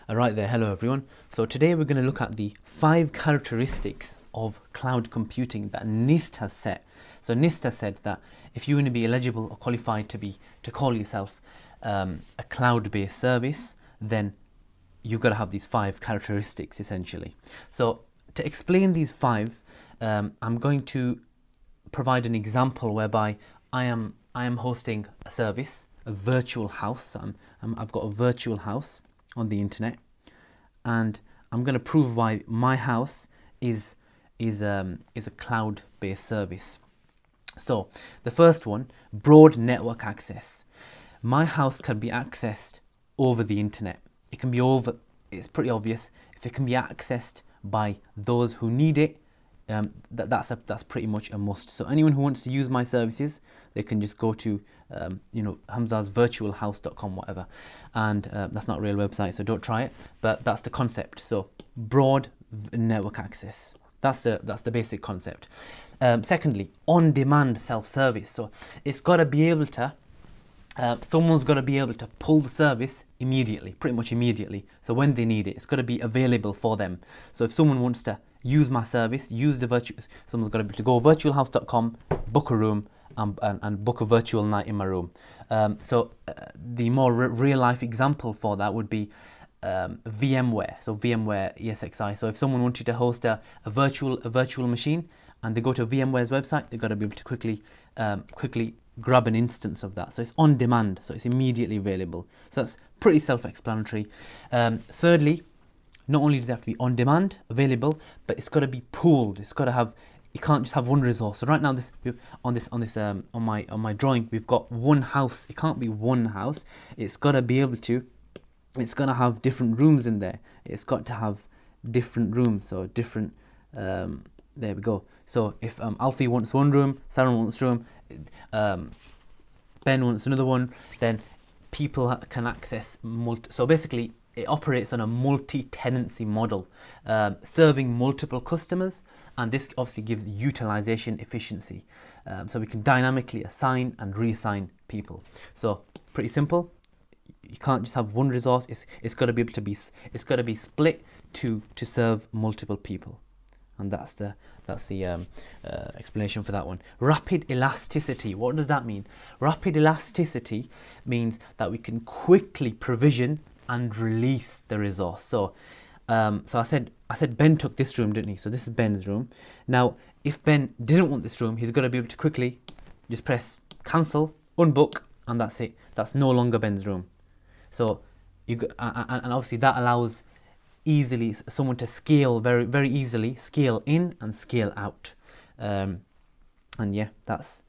Right there, hello everyone. So today we're going to look at the 5 characteristics of cloud computing that NIST has set. So NIST has said that if you want to be eligible or qualified to call yourself a cloud-based service, then you've got to have these 5 characteristics essentially. So to explain these 5, I'm going to provide an example whereby I am hosting a service, a virtual house. So I've got a virtual house on the internet, and I'm going to prove why my house is a cloud-based service. So the first one, broad network access. My house can be accessed over the internet. It can be it's pretty obvious. If it can be accessed by those who need it, that's pretty much a must. So anyone who wants to use my services, they can just go to hamzasvirtualhouse.com, whatever, and that's not a real website, so don't try it, but that's the concept. So broad network access, that's the basic concept. Secondly, on-demand self-service. So it's got to be able to someone's got to be able to pull the service immediately, pretty much immediately. So when they need it, it's got to be available for them. So if someone wants to use my service, someone's got to be able to go virtualhouse.com, book a room, and book a virtual night in my room. The more real life example for that would be VMware. So VMware ESXi. So if someone wanted to host a virtual machine and they go to VMware's website, they've got to be able to quickly grab an instance of that. So it's on demand, so it's immediately available. So that's pretty self-explanatory. Thirdly, not only does it have to be on demand, available, but it's got to be pooled. It's got to have, you can't just have one resource. So right now, on my drawing, we've got one house. It can't be one house. It's got to be able to. It's got to have different rooms in there. It's got to have different rooms. So different. There we go. So if Alfie wants one room, Sarah wants a room, Ben wants another one, then people can access so basically it operates on a multi-tenancy model, serving multiple customers, and this obviously gives utilization efficiency. So we can dynamically assign and reassign people. So pretty simple. You can't just have one resource. It's got to be able to be. It's got to be split to serve multiple people, and that's the explanation for that one. Rapid elasticity. What does that mean? Rapid elasticity means that we can quickly provision and release the resource. So I said Ben took this room, didn't he? So this is Ben's room. Now, if Ben didn't want this room, he's got to be able to quickly just press cancel, unbook, and that's it. That's no longer Ben's room. So and obviously that allows easily someone to scale very easily, scale in and scale out. And yeah, that's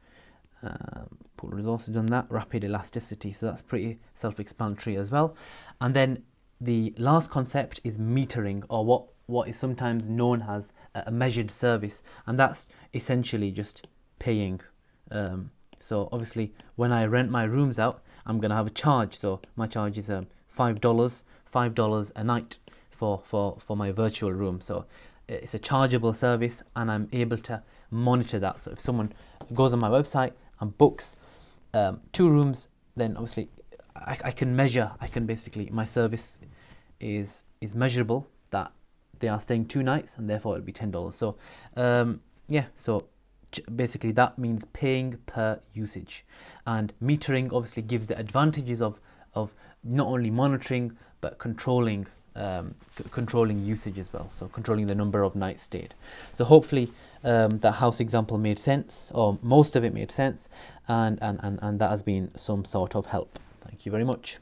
pool resources on that. Rapid elasticity, so that's pretty self-explanatory as well. And then the last concept is metering, or what is sometimes known as a measured service, and that's essentially just paying. So obviously when I rent my rooms out, I'm going to have a charge. So my charge is $5 a night for my virtual room. So it's a chargeable service, and I'm able to monitor that. So if someone goes on my website and books 2 rooms, then obviously I can measure. My service is measurable, that they are staying 2 nights, and therefore it'll be $10. So yeah, so basically that means paying per usage, and metering obviously gives the advantages of not only monitoring but controlling usage as well, so controlling the number of nights stayed. So hopefully that house example made sense, or most of it made sense, and that has been some sort of help. Thank you very much.